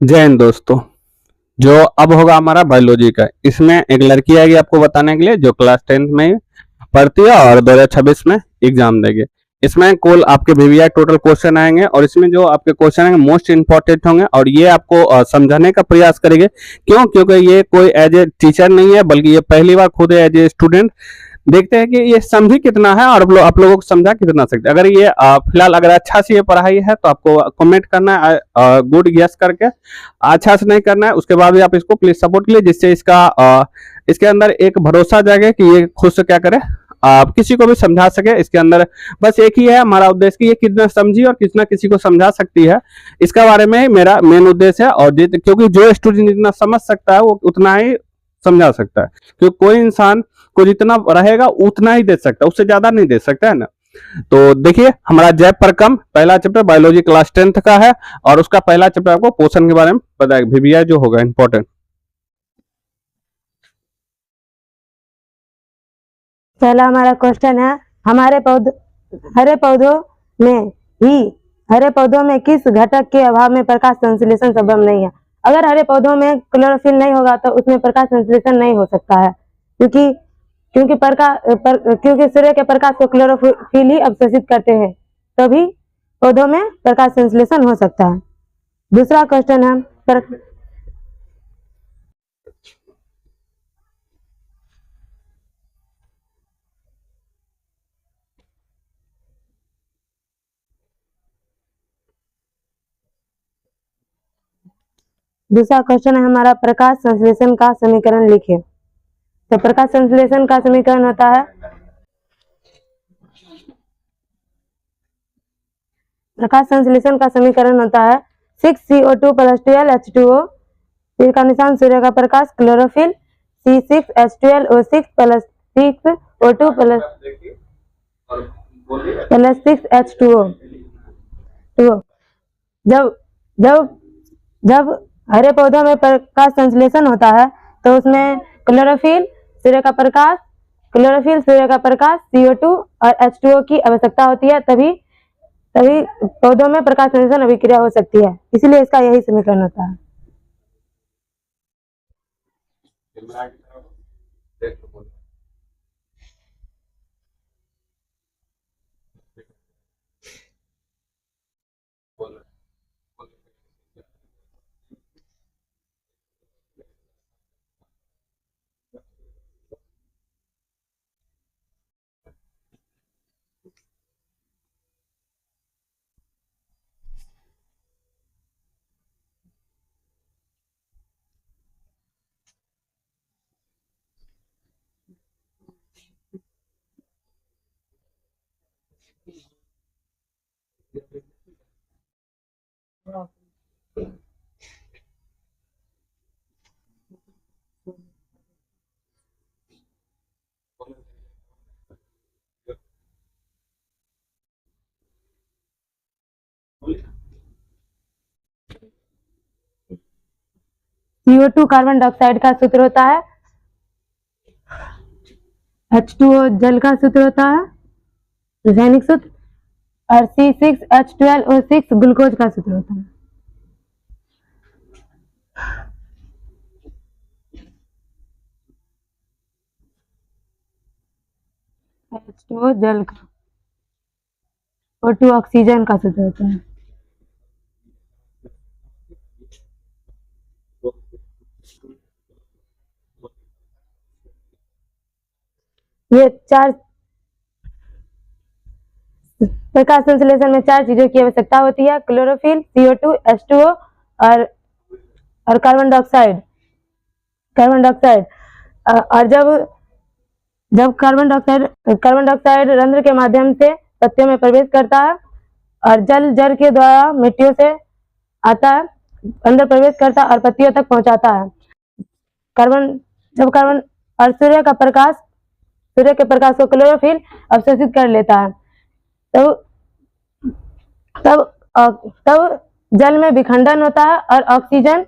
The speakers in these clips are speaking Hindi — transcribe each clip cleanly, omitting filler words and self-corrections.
जय हिंद दोस्तों। जो अब होगा हमारा बायोलॉजी का, इसमें एक लड़की आएगी आपको बताने के लिए जो क्लास 10th में पढ़ती है और 2026 में एग्जाम देगी। इसमें कुल आपके वीवीआई टोटल क्वेश्चन आएंगे और इसमें जो आपके क्वेश्चन आएंगे मोस्ट इंपॉर्टेंट होंगे और ये आपको समझाने का प्रयास करेंगे। क्यों? क्योंकि ये कोई एज ए टीचर नहीं है, बल्कि ये पहली बार खुद एज ए स्टूडेंट देखते हैं कि ये समझी कितना है और आप लोगों को समझा कितना सकते हैं। अगर ये फिलहाल अगर अच्छा से ये पढ़ाई है तो आपको कमेंट करना है गुड यस करके, अच्छा से नहीं करना है उसके बाद भी आप इसको प्लीज सपोर्ट कीजिए, जिससे इसके अंदर एक भरोसा जागे कि ये खुद से क्या करे, आप किसी को भी समझा सके। इसके अंदर बस एक ही है हमारा उद्देश्य कि ये कितना समझी और कितना किसी को समझा सकती है, इसका बारे में मेरा मेन उद्देश्य है। और क्योंकि जो स्टूडेंट जितना समझ सकता है वो उतना ही समझा सकता है, क्योंकि कोई इंसान को जितना रहेगा उतना ही दे सकता है, उससे ज्यादा नहीं दे सकता है ना। तो देखिए हमारा जैप पर कम पहला चैप्टर बायोलॉजी क्लास 10th का है और उसका पहला चैप्टर आपको पोषण के बारे में बताएगा, वीवीआई जो होगा इंपॉर्टेंट। पहला हमारा क्वेश्चन है, हरे पौधों में ही हरे पौधों में किस घटक के अभाव में प्रकाश संश्लेषण संभव नहीं है। अगर हरे पौधों में क्लोरोफिल नहीं होगा तो उसमें प्रकाश संश्लेषण नहीं हो सकता है, क्योंकि क्योंकि सूर्य के प्रकाश को क्लोरोफिल ही अवशोषित करते हैं, तभी पौधों में प्रकाश संश्लेषण हो सकता है। दूसरा क्वेश्चन है, हमारा प्रकाश संश्लेषण का समीकरण लिखिए। तो प्रकाश संश्लेषण का समीकरण होता है, प्रकाश संश्लेषण का समीकरण होता है 6CO2 + 12H2O, फिर का निशान सूर्य का प्रकाश क्लोरोफिल C6H12O6 + 6O2 + 6H2O। जब जब जब हरे पौधों में प्रकाश संश्लेषण होता है तो उसमें क्लोरोफिल सूर्य का प्रकाश CO2 और H2O की आवश्यकता होती है, तभी पौधों में प्रकाश संश्लेषण अभिक्रिया हो सकती है, इसीलिए इसका यही समीकरण होता है। CO2 कार्बन डाइऑक्साइड का सूत्र होता है, H2O जल का सूत्र होता है, रासायनिक सूत्र, और C6H12O6 ग्लूकोज का सूत्र होता है। H2O जल का, O2 ऑक्सीजन का सूत्र होता है। ये चार प्रकाश संश्लेषण में चार चीजों की आवश्यकता होती है, क्लोरोफिल, CO2, H2O और कार्बन डाइऑक्साइड। और जब कार्बन डाइऑक्साइड रंध्र के माध्यम से पत्तियों में प्रवेश करता है और जल के द्वारा मिट्टियों से आता है, अंदर प्रवेश करता है और पत्तियों तक पहुंचाता है। कार्बन और सूर्य के प्रकाश को क्लोरोफिल अवशोषित कर लेता है, तब जल में विखंडन होता है और ऑक्सीजन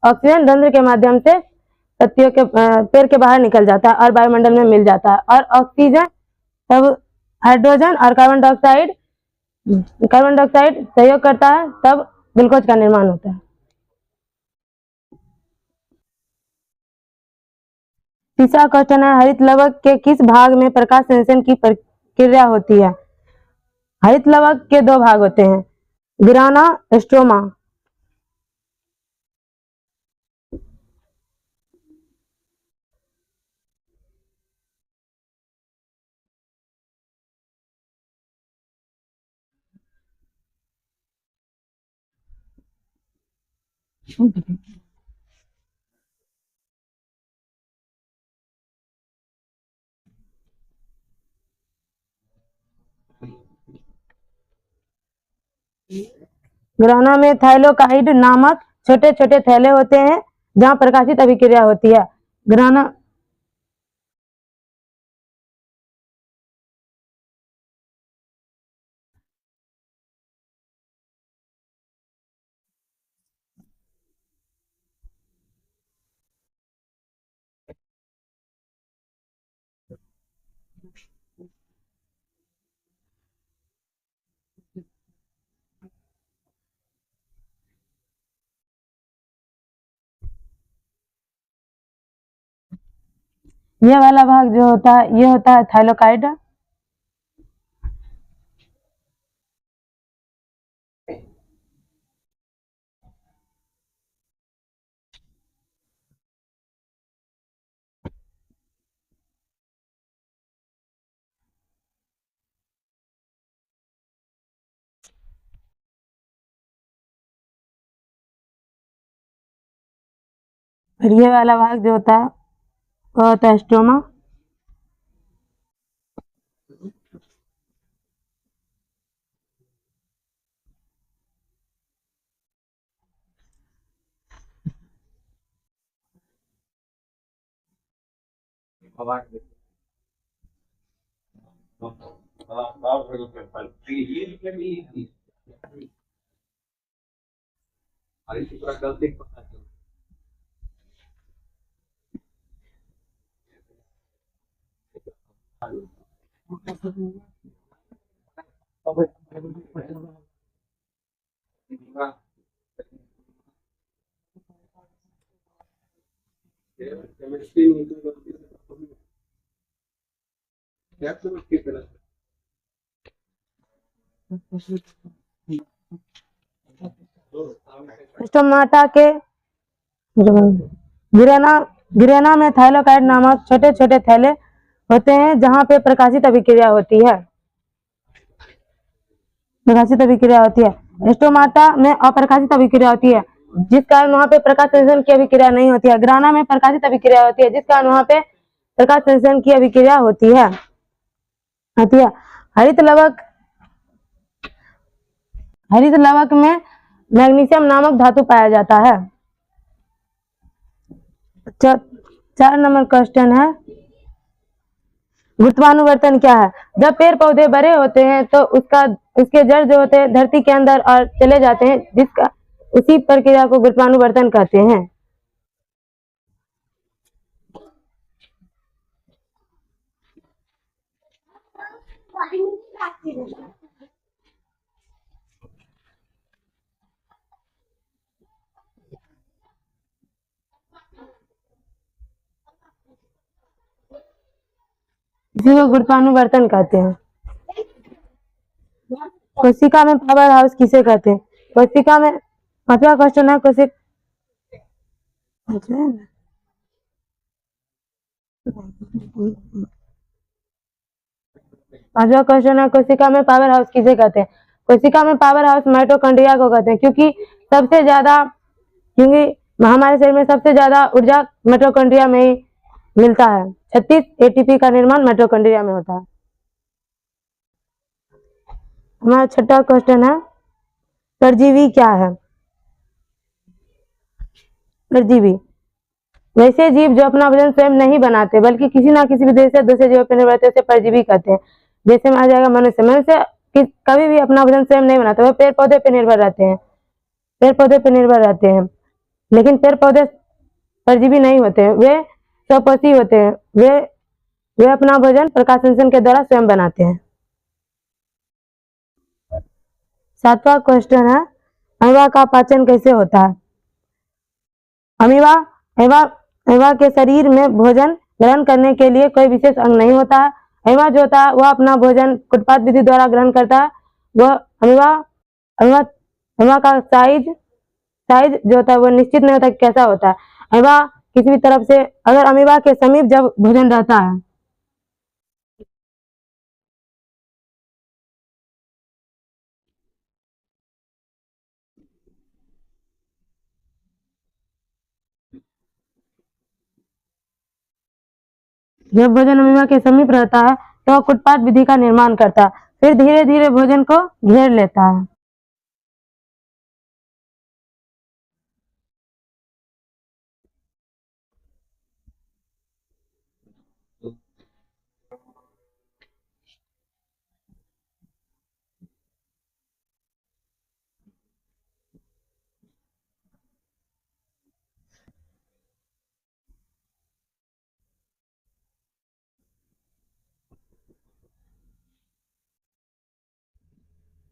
रंध्र के माध्यम से पत्तियों के पेड़ के बाहर निकल जाता है और वायुमंडल में मिल जाता है, और ऑक्सीजन तब हाइड्रोजन और कार्बन डाइऑक्साइड सहयोग करता है, तब ग्लूकोज का निर्माण होता है। तीसरा क्वेश्चन है, हरित लवक के किस भाग में प्रकाश संश्लेषण की प्रक्रिया होती है? हरित लवक के दो भाग होते हैं, ग्राना, स्ट्रोमा। ग्राना में थाइलोकाइड नामक छोटे छोटे थैले होते हैं जहां प्रकाशित अभिक्रिया होती है। ग्राना ये वाला भाग जो होता है ये होता है थाइलोकाइड। फिर ये वाला भाग जो होता है वो होता है स्ट्रोमा। स्टोमाटा के गिरेना गिरेना में थाइलोकाइड नामक छोटे छोटे थैले होते हैं जहां पे प्रकाशित अभिक्रिया होती है। प्रकाशित अभिक्रिया होती है। स्टोमाटा में अप्रकाशित अभिक्रिया होती है जिस कारण वहां पे प्रकाश संश्लेषण की अभिक्रिया नहीं होती है। ग्राना में प्रकाशित अभिक्रिया होती है जिस कारण वहां पे प्रकाश संश्लेषण की अभिक्रिया होती है। हरित लवक में मैग्नीशियम नामक धातु पाया जाता है। 4 नंबर क्वेश्चन है, गुरुत्वानुवर्तन क्या है? जब पेड़ पौधे बड़े होते हैं तो उसके जड़ जो होते हैं धरती के अंदर और चले जाते हैं जिसका उसी प्रक्रिया को गुरुत्वानुवर्तन कहते हैं। इसी को गुरुत्वानुवर्तन कहते हैं। कोशिका में पावर हाउस किसे कहते हैं? कोशिका में 5वां क्वेश्चन है, कोशिका में पावर हाउस किसे कहते हैं? कोशिका में पावर हाउस माइटोकॉन्ड्रिया को कहते हैं क्योंकि हमारे शरीर में सबसे ज्यादा ऊर्जा माइटोकॉन्ड्रिया में ही मिलता है। 36 एटीपी का निर्माण माइटोकॉन्ड्रिया में होता है। हमारा 6वां क्वेश्चन है, परजीवी क्या है? परजीवी वैसे जीव जो अपना भोजन स्वयं नहीं बनाते बल्कि किसी ना किसी विधि से दूसरे जीवों पर निर्भर रहते हैं उसे परजीवी कहते हैं। जैसे में आ जाएगा मनुष्य कभी भी अपना भोजन स्वयं नहीं बनाते, वह पेड़ पौधे पर निर्भर रहते हैं। लेकिन पेड़ पौधे परजीवी नहीं होते हैं, वे स्वपोषी होते हैं। वे अपना भोजन प्रकाश संश्लेषण के द्वारा स्वयं बनाते हैं। 7वां क्वेश्चन है, अमीबा का पाचन कैसे होता है? अमीबा के शरीर में भोजन ग्रहण करने के लिए कोई विशेष अंग नहीं होता है। अमीबा जो होता है वह अपना भोजन कुटपात विधि द्वारा ग्रहण करता है। वह अमीबा अमीबा अमीबा का साइज साइज जो होता है वो निश्चित नहीं होता कैसा होता है। अमीबा किसी भी तरफ से अगर अमीबा के समीप जब भोजन रहता है जब भोजन अमीबा के समीप रहता है तो वह कुटपात विधि का निर्माण करता है, फिर धीरे धीरे भोजन को घेर लेता है।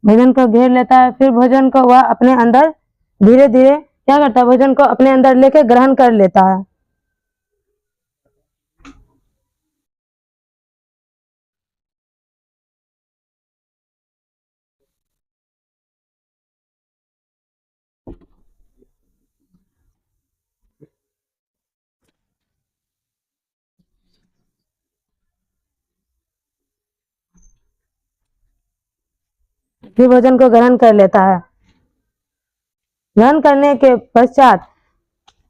भोजन को घेर लेता है, फिर भोजन को वह अपने अंदर धीरे धीरे क्या करता है, भोजन को अपने अंदर लेके ग्रहण कर लेता है। फिर भोजन को ग्रहण कर लेता है। ग्रहण करने के पश्चात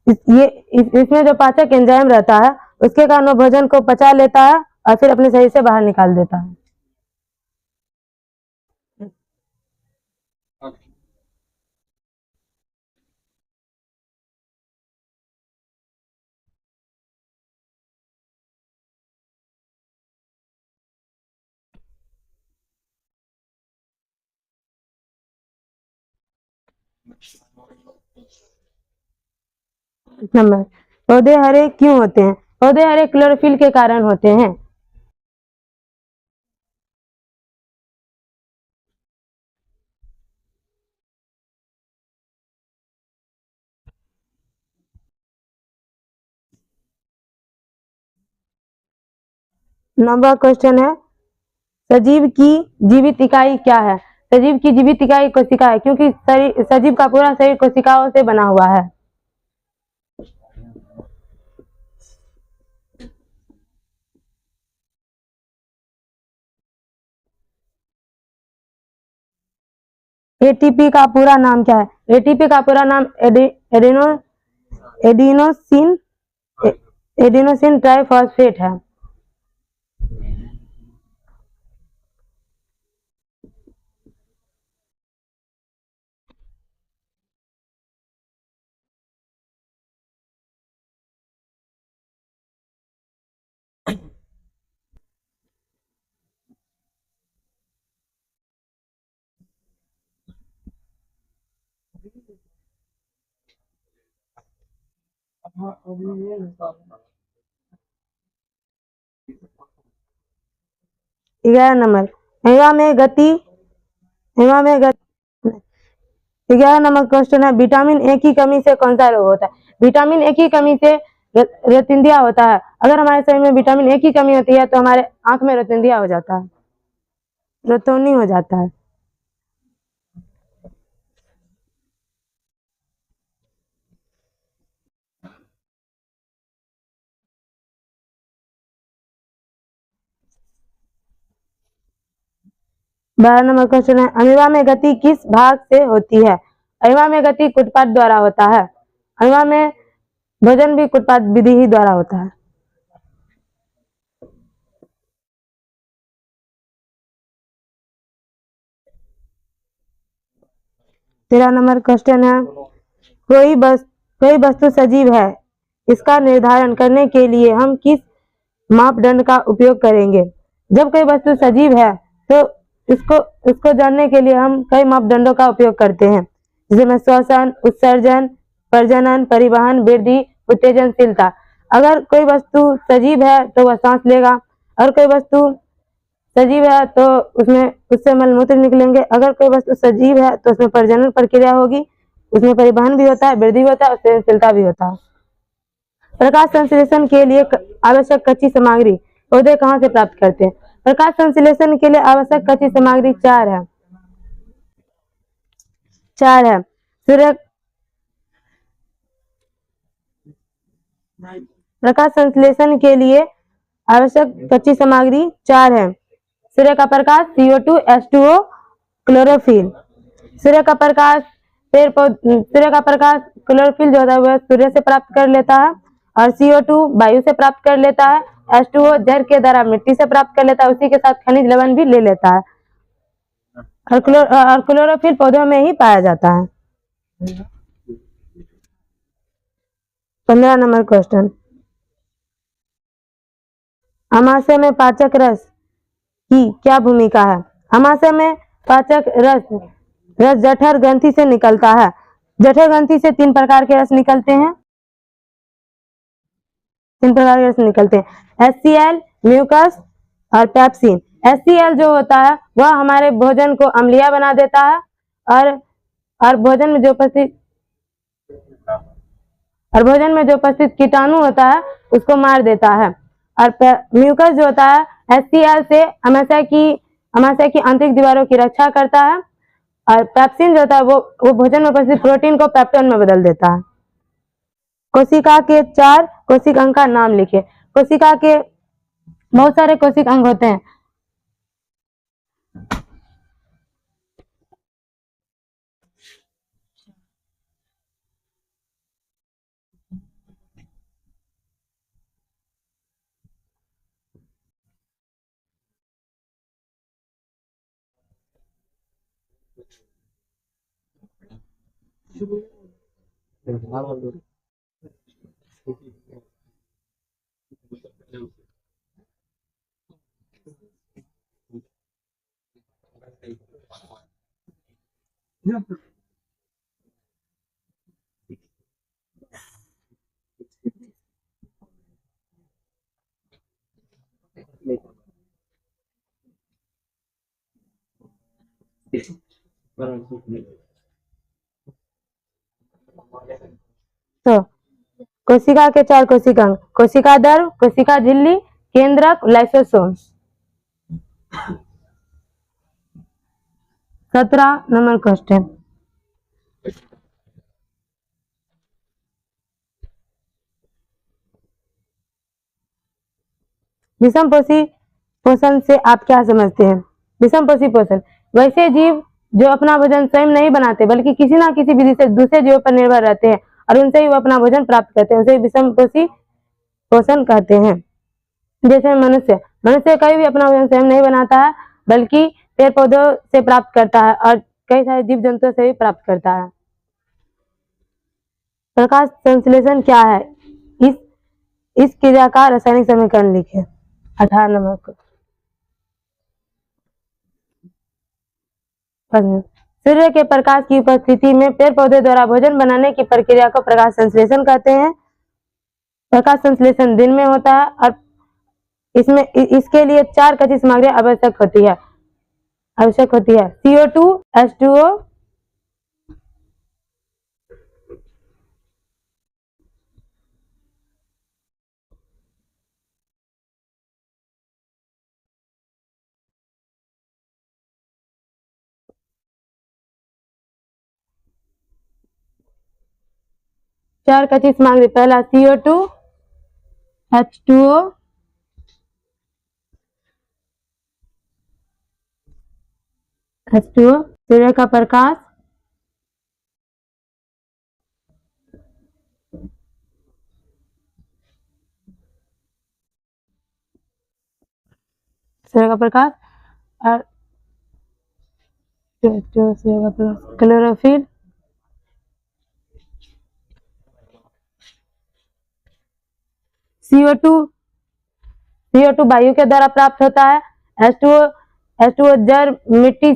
इसमें जो पाचक एंजाइम रहता है उसके कारण वो भोजन को पचा लेता है और फिर अपने शरीर से बाहर निकाल देता है। नंबर पौधे हरे क्यों होते हैं? पौधे हरे क्लोरोफिल के कारण होते हैं। नंबर क्वेश्चन है सजीव की जीवित इकाई क्या है? सजीव की जीवित इकाई कोशिका है, क्योंकि सजीव का पूरा शरीर कोशिकाओं से बना हुआ है। एटीपी का पूरा नाम क्या है? एटीपी का पूरा नाम एडिनोसिन एडिनोसिन ट्राइफॉस्फेट है। ग्यारह नंबर अमीबा में गति 11 नंबर क्वेश्चन है विटामिन ए की कमी से कौन सा रोग होता है? विटामिन ए की कमी से रेतिंदिया होता है। अगर हमारे शरीर में विटामिन ए की कमी होती है तो हमारे आंख में रेतिंदिया हो जाता है, रोतोनी हो जाता है। बारह नंबर क्वेश्चन है अमीबा में गति किस भाग से होती है? अमीबा में गति कुटपात द्वारा होता है। अमीबा में भोजन भी कुटपात विधि ही द्वारा होता है। तेरह नंबर क्वेश्चन है कोई वस्तु सजीव है, इसका निर्धारण करने के लिए हम किस मापदंड का उपयोग करेंगे? जब कोई वस्तु सजीव है तो इसको जानने के लिए हम कई मापदंडों का उपयोग करते हैं, जिसमें श्वसन, उत्सर्जन, प्रजनन, परिवहन, वृद्धि, उत्तेजनशीलता। अगर कोई वस्तु सजीव है तो वह सांस लेगा। अगर कोई वस्तु सजीव है तो उससे मलमूत्र निकलेंगे। अगर कोई वस्तु सजीव है तो उसमें प्रजनन प्रक्रिया होगी, उसमें परिवहन भी होता है, वृद्धि भी होता है, उत्तेजनशीलता भी होता है। प्रकाश संश्लेषण के लिए आवश्यक कच्ची सामग्री पौधे कहाँ से प्राप्त करते हैं? प्रकाश संश्लेषण के लिए आवश्यक कच्ची सामग्री चार है। सूर्य प्रकाश संश्लेषण के लिए आवश्यक कच्ची सामग्री चार है। सूर्य का प्रकाश, CO2, H2O, क्लोरोफिल। सूर्य का प्रकाश क्लोरोफिल जो होता है वह सूर्य से प्राप्त कर लेता है, और CO2 वायु से प्राप्त कर लेता है, H2O जल के द्वारा मिट्टी से प्राप्त कर लेता है, उसी के साथ खनिज लवण भी ले लेता है, और क्लोरोफिल पौधों में ही पाया जाता है। 15 नंबर क्वेश्चन, अमाशय में पाचक रस की क्या भूमिका है? अमाशय में पाचक रस जठर ग्रंथि से निकलता है। जठर ग्रंथि से 3 प्रकार के रस निकलते हैं। 3 प्रकार के रस निकलते हैं, HCl, म्यूकस और पेप्सिन। HCl जो होता है वह हमारे भोजन को अम्लीय बना देता है, और भोजन में जो उपस्थित कीटाणु होता है उसको मार देता है। और म्यूकस जो होता है HCl से अमाशय की आंतरिक दीवारों की रक्षा करता है, और पेप्सिन जो होता है वो भोजन में उपस्थित प्रोटीन को पेप्टोन में बदल देता है। कोशिका के 4 कोशिक अंग का नाम लिखिए। कोशिका के बहुत सारे कोशिक अंग होते हैं। तो कोशिका के 4 कोशिक अंग, कोशिका द्रव, कोशिका झिल्ली, केंद्रक, लाइसोसोम। 17 नंबर क्वेश्चन, विषम पोषी पोषण से आप क्या समझते हैं? विषम पोषी पोषण वैसे जीव जो अपना भोजन स्वयं नहीं बनाते बल्कि किसी ना किसी विधि से दूसरे जीवों पर निर्भर रहते हैं और उनसे ही वो अपना भोजन प्राप्त करते हैं, उसे विषम पोषी पोषण कहते हैं। जैसे मनुष्य कभी भी अपना भोजन स्वयं नहीं बनाता है बल्कि पेड़ पौधों से प्राप्त करता है और कई सारे जीव जंतुओं से भी प्राप्त करता है। प्रकाश संश्लेषण क्या है? इस क्रिया का रासायनिक समीकरण लिखिए। 18 नंबर को सूर्य के प्रकाश की उपस्थिति में पेड़ पौधे द्वारा भोजन बनाने की प्रक्रिया को प्रकाश संश्लेषण कहते हैं। प्रकाश संश्लेषण दिन में होता है और इसके लिए 4 कच्ची सामग्री आवश्यक होती है। CO2, H2O, चार कच्ची सामग्री, पहला CO2, H2O, सूर्य का प्रकाश, और क्लोरोफिल, CO2 वायु के द्वारा प्राप्त होता है। H2O जल मिट्टी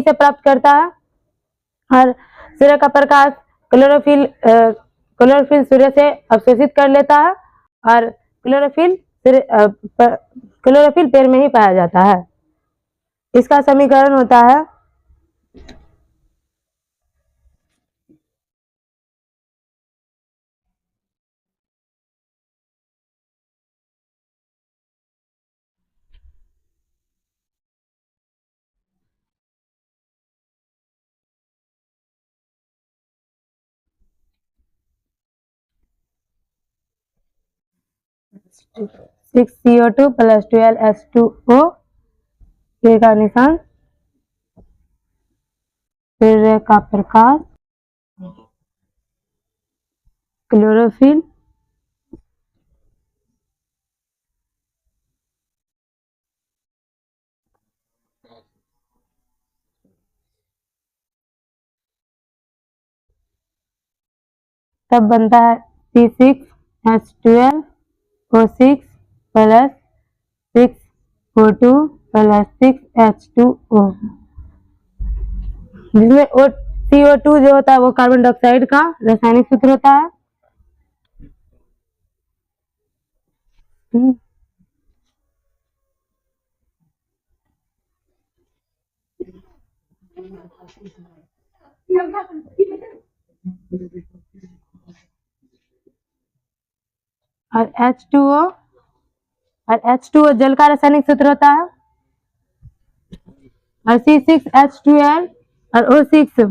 से प्राप्त करता है, और सूर्य का प्रकाश क्लोरोफिल सूर्य से अवशोषित कर लेता है, और क्लोरोफिल पेड़ में ही पाया जाता है। इसका समीकरण होता है 6CO2 प्लस 12H2O, के का निशान, सूर्य का प्रकाश, क्लोरोफिल, तब बनता है C6H12O6 plus 6O2 plus 6H2O, जिसमें CO2 जो होता है वो कार्बन डाइऑक्साइड का रासायनिक सूत्र होता है। और H2O जल का रासायनिक सूत्र होता है। और C6H12 और O6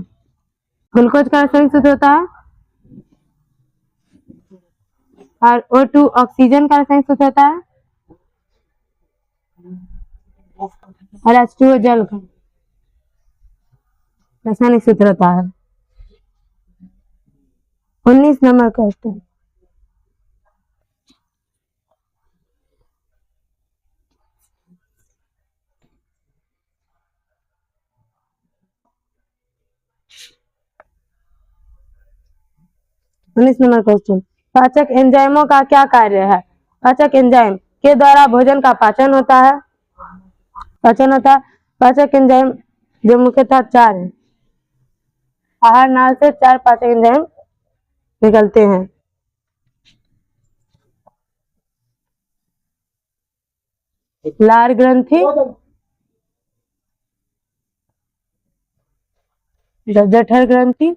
ग्लूकोज का रासायनिक सूत्र होता है। और O2 ऑक्सीजन का रासायनिक सूत्र होता है। और H2O जल का रासायनिक सूत्र होता है। 19 नंबर क्वेश्चन, पाचक एंजाइमों का क्या कार्य है? पाचक एंजाइम के द्वारा भोजन का पाचन होता है। पाचक एंजाइम जो मुख्यतः 4 है। आहार नाल से 4 पाचक एंजाइम निकलते हैं। लार ग्रंथि, जठर ग्रंथि,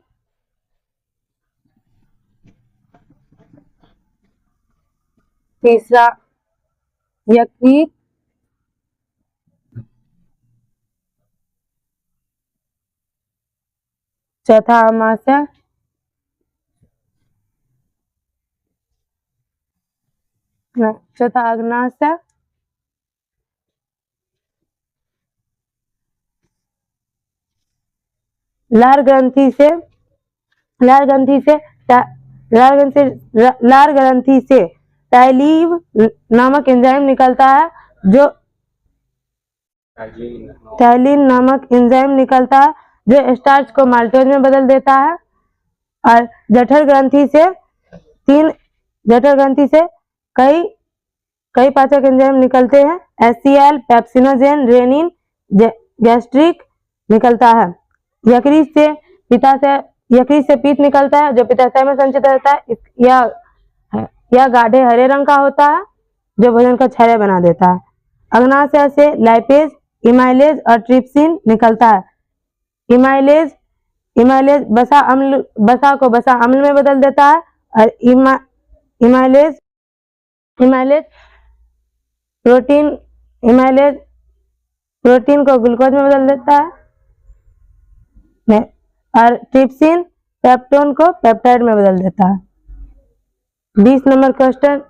तीसरा यकृत, चौथा अमाशय, चौथा अग्नाशय, लार ग्रंथि से टाइलिव नामक एंजाइम निकलता है, जो टाइलिन नामक एंजाइम निकलता है जो स्टार्च को माल्टोज में बदल देता है। और जठर ग्रंथि से कई पाचक एंजाइम निकलते हैं। HCl, पेप्सिनोजेन, रेनिन, गैस्ट्रिक निकलता है। यकृत से पित्त निकलता है जो पित्ताशय में संचित रहता है। यह गाढ़े हरे रंग का होता है जो भोजन को क्षारीय बना देता है। अग्नाशय से लाइपेज, इमाइलेज और ट्रिप्सिन निकलता है। इमाइलेज बसा को बसा अम्ल में बदल देता है। और इमाइलेज प्रोटीन को ग्लूकोज में बदल देता है। और ट्रिप्सिन पेप्टोन को पेप्टाइड में बदल देता है। 20 नंबर क्वेश्चन,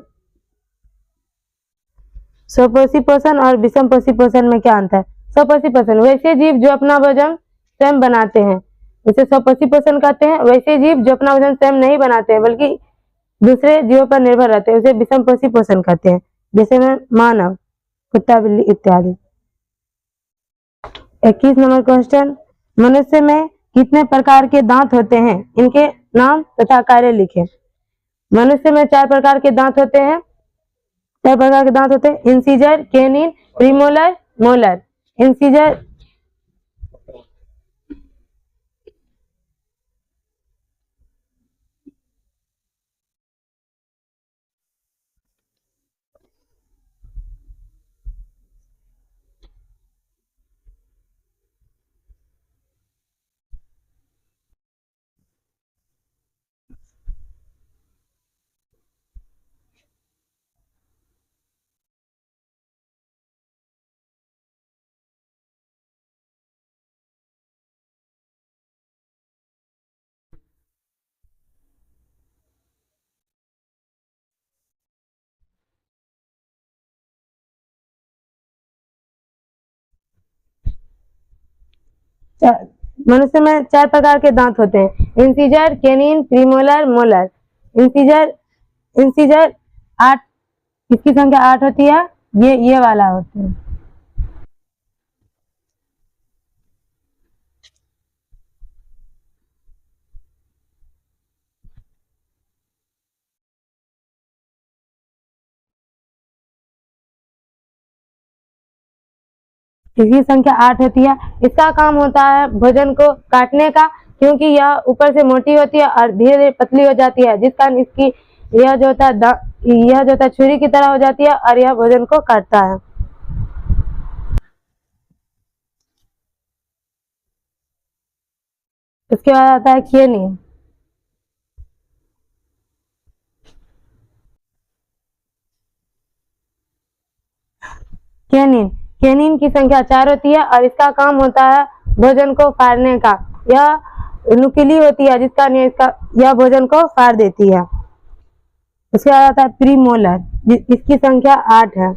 स्वपोषी पोषण और विषमपोषी पोषण में क्या अंतर है? स्वपोषी पोषण वैसे जीव जो अपना भोजन स्वयं बनाते हैं, उसे स्वपोषी पोषण कहते हैं। वैसे जीव जो अपना भोजन स्वयं नहीं बनाते हैं बल्कि दूसरे जीवों पर निर्भर रहते हैं, उसे विषमपोषी पोषण कहते हैं, जैसे में मानव, कुत्ता, बिल्ली इत्यादि। 21 नंबर क्वेश्चन, मनुष्य में कितने प्रकार के दांत होते हैं? इनके नाम तथा कार्य लिखें। मनुष्य में 4 प्रकार के दांत होते हैं। Incisor, canine, premolar, molar. Incisor मनुष्य में 4 प्रकार के दांत होते हैं, incisor, canine, premolar, molar. Incisor 8, इसकी संख्या 8 होती है, ये वाला होता है। इसकी संख्या 8 होती है। इसका काम होता है भोजन को काटने का, क्योंकि यह ऊपर से मोटी होती है और धीरे धीरे पतली हो जाती है, जिस कारण इसकी यह जो होता है छुरी की तरह हो जाती है और यह भोजन को काटता है। इसके बाद आता है कैनिन। कैनिन की संख्या 4 होती है और इसका काम होता है भोजन को फाड़ने का। यह नुकीली होती है, जिसका यह भोजन को फाड़ देती है। उसके बाद आता है प्रीमोलर, इसकी संख्या 8 है।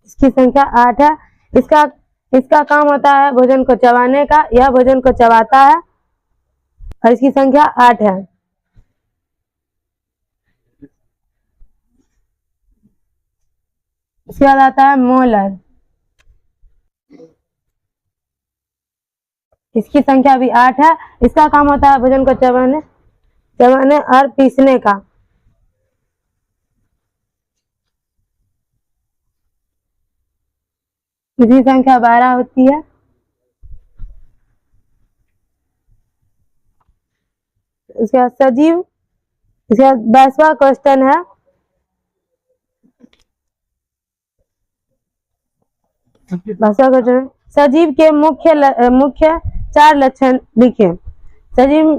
इसकी संख्या 8 है। इसका काम होता है भोजन को चबाने का। यह भोजन को चबाता है और इसकी संख्या 8 है। इसके बाद आता है मोलर। इसकी संख्या भी 8 है। इसका काम होता है भोजन को चबाने और पीसने का। इसकी संख्या 12 होती है। उसके बाद सजीव। इसके बाद 22वां क्वेश्चन है, सजीव के मुख्य 4 लक्षण लिखे। सजीव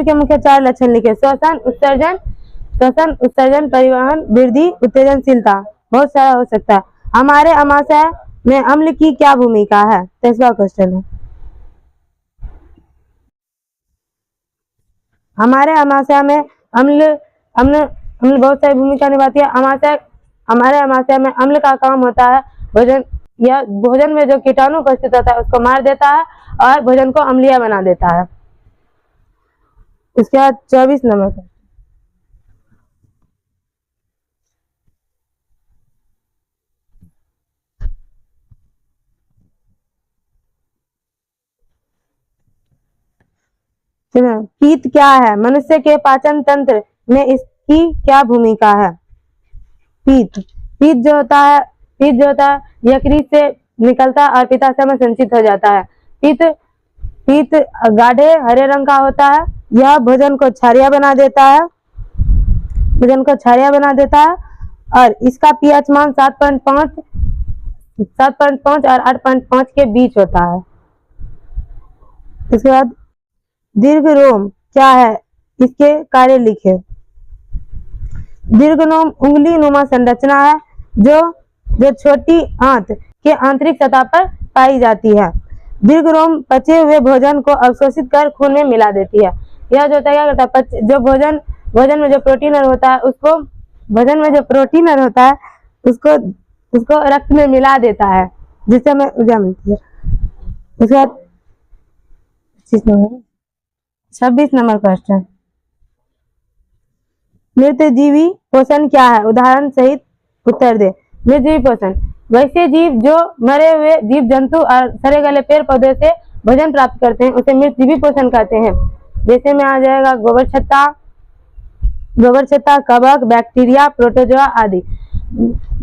के मुख्य 4 लक्षण लिखे। श्वसन, उत्सर्जन, परिवहन, वृद्धि, उत्तेजनशीलता। बहुत सारा हो सकता है। हमारे अमाशय में अम्ल की क्या भूमिका है? 23वां क्वेश्चन है। हमारे अमाशय में अम्ल बहुत सारी भूमिका निभाती है। हमारे अमाशय में अम्ल का काम होता है भोजन में जो कीटाणु उपस्थित होता है उसको मार देता है और भोजन को अम्लीय बना देता है। इसके बाद 24 नंबर का पीत क्या है? मनुष्य के पाचन तंत्र में इसकी क्या भूमिका है? पीत जो होता है यकृत से निकलता है और पित्ताशय में संचित हो जाता है। पीत गाढ़े हरे रंग का होता है। यह भोजन को क्षारीय बना देता है और इसका पीएच मान 7.5 और 8.5 के बीच होता है। इसके बाद दीर्घरोम क्या है? इसके कार्य लिखे। दीर्घरोम उंगली नुमा संरचना है जो छोटी आंत के आंतरिक सतह पर पाई जाती है। दीर्घरोम पचे हुए भोजन को अवशोषित कर खून में मिला देती है। यह जो क्या करता है, जो भोजन में जो प्रोटीनर होता है उसको रक्त में मिला देता है, जिससे हमें ऊर्जा मिलती है। उसके बाद 26 नंबर क्वेश्चन, मृतजीवी पोषण क्या है? उदाहरण सहित उत्तर दे। मृतजीवी पोषण वैसे जीव जो मरे हुए जीव जंतु और सड़े गले पेड़ पौधे से भोजन प्राप्त करते हैं उसे मृतजीवी पोषण कहते हैं। जैसे में आ जाएगा गोबर छत्ता, कवक, बैक्टीरिया, प्रोटोजोआ आदि।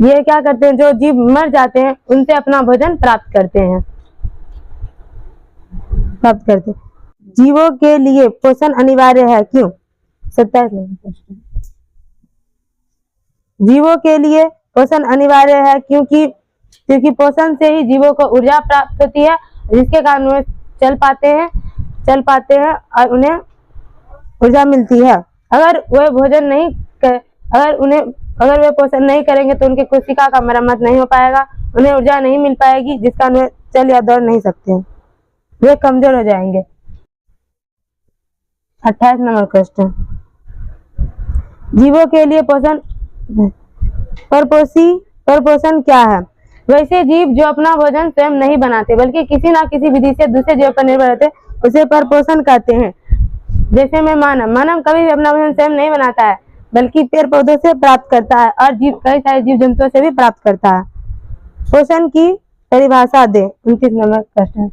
ये क्या करते हैं? जो जीव मर जाते हैं उनसे अपना भोजन प्राप्त करते हैं। जीवों के लिए पोषण अनिवार्य है, क्यों? 27 नंबर क्वेश्चन। जीवों के लिए पोषण अनिवार्य है क्योंकि पोषण से ही जीवों को ऊर्जा प्राप्त होती है, जिसके कारण वे चल पाते हैं और उन्हें ऊर्जा मिलती है। अगर वे पोषण नहीं करेंगे तो उनकी कोशिका का मरम्मत नहीं हो पाएगा, उन्हें ऊर्जा नहीं मिल पाएगी, जिस कारण वे चल या दौड़ नहीं सकते हैं। वे कमजोर हो जाएंगे। 28 नंबर क्वेश्चन, जीवों के लिए परपोषण क्या है? वैसे जीव जो अपना भोजन स्वयं नहीं बनाते बल्कि किसी न किसी विधि से दूसरे जीव पर निर्भर रहते उसे परपोषण कहते हैं। जैसे में मानव कभी भी अपना भोजन स्वयं नहीं बनाता है बल्कि पेड़ पौधों से प्राप्त करता है और कई सारे जीव जंतुओं से भी प्राप्त करता है। पोषण की परिभाषा दे। 29 नंबर क्वेश्चन,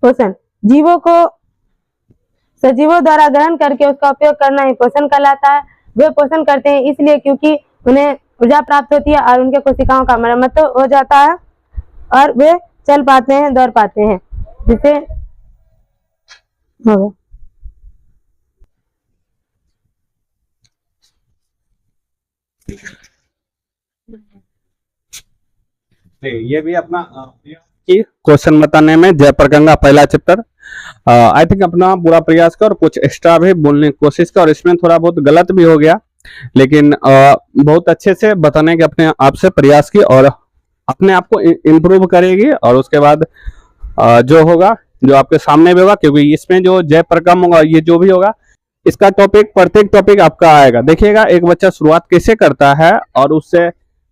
पोषण जीवों को सजीवों द्वारा ग्रहण करके उसका उपयोग करना ही पोषण कहलाता है। वे पोषण करते हैं इसलिए क्योंकि उन्हें ऊर्जा प्राप्त होती है और उनके कोशिकाओं का मरम्मत हो जाता है और वे चल पाते हैं, दौड़ पाते हैं, जिसे हो ये भी अपना क्वेश्चन बताने में जयप्रकाश का पहला चैप्टर आई थिंक अपना पूरा प्रयास कर, कुछ एक्स्ट्रा भी बोलने की कोशिश कर, और इसमें थोड़ा बहुत गलत भी हो गया लेकिन बहुत अच्छे से बताने के अपने आप से प्रयास की और अपने आप को इम्प्रूव करेगी। और उसके बाद जो होगा जो आपके सामने भी होगा, क्योंकि इसमें जो जयप्रकाश होगा ये जो भी होगा इसका टॉपिक प्रत्येक टॉपिक आपका आएगा। देखिएगा एक बच्चा शुरुआत कैसे करता है और उससे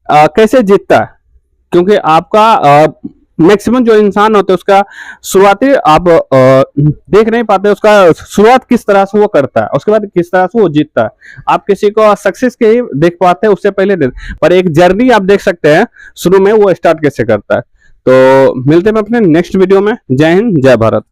कैसे जीतता है, क्योंकि आपका मैक्सिमम जो इंसान होते हैं उसका शुरुआती आप देख नहीं पाते, उसका शुरुआत किस तरह से वो करता है, उसके बाद किस तरह से वो जीतता है। आप किसी को सक्सेस के ही देख पाते हैं उससे पहले दिन, पर एक जर्नी आप देख सकते हैं शुरू में वो स्टार्ट कैसे करता है। तो मिलते हैं अपने नेक्स्ट वीडियो में। जय हिंद, जय भारत।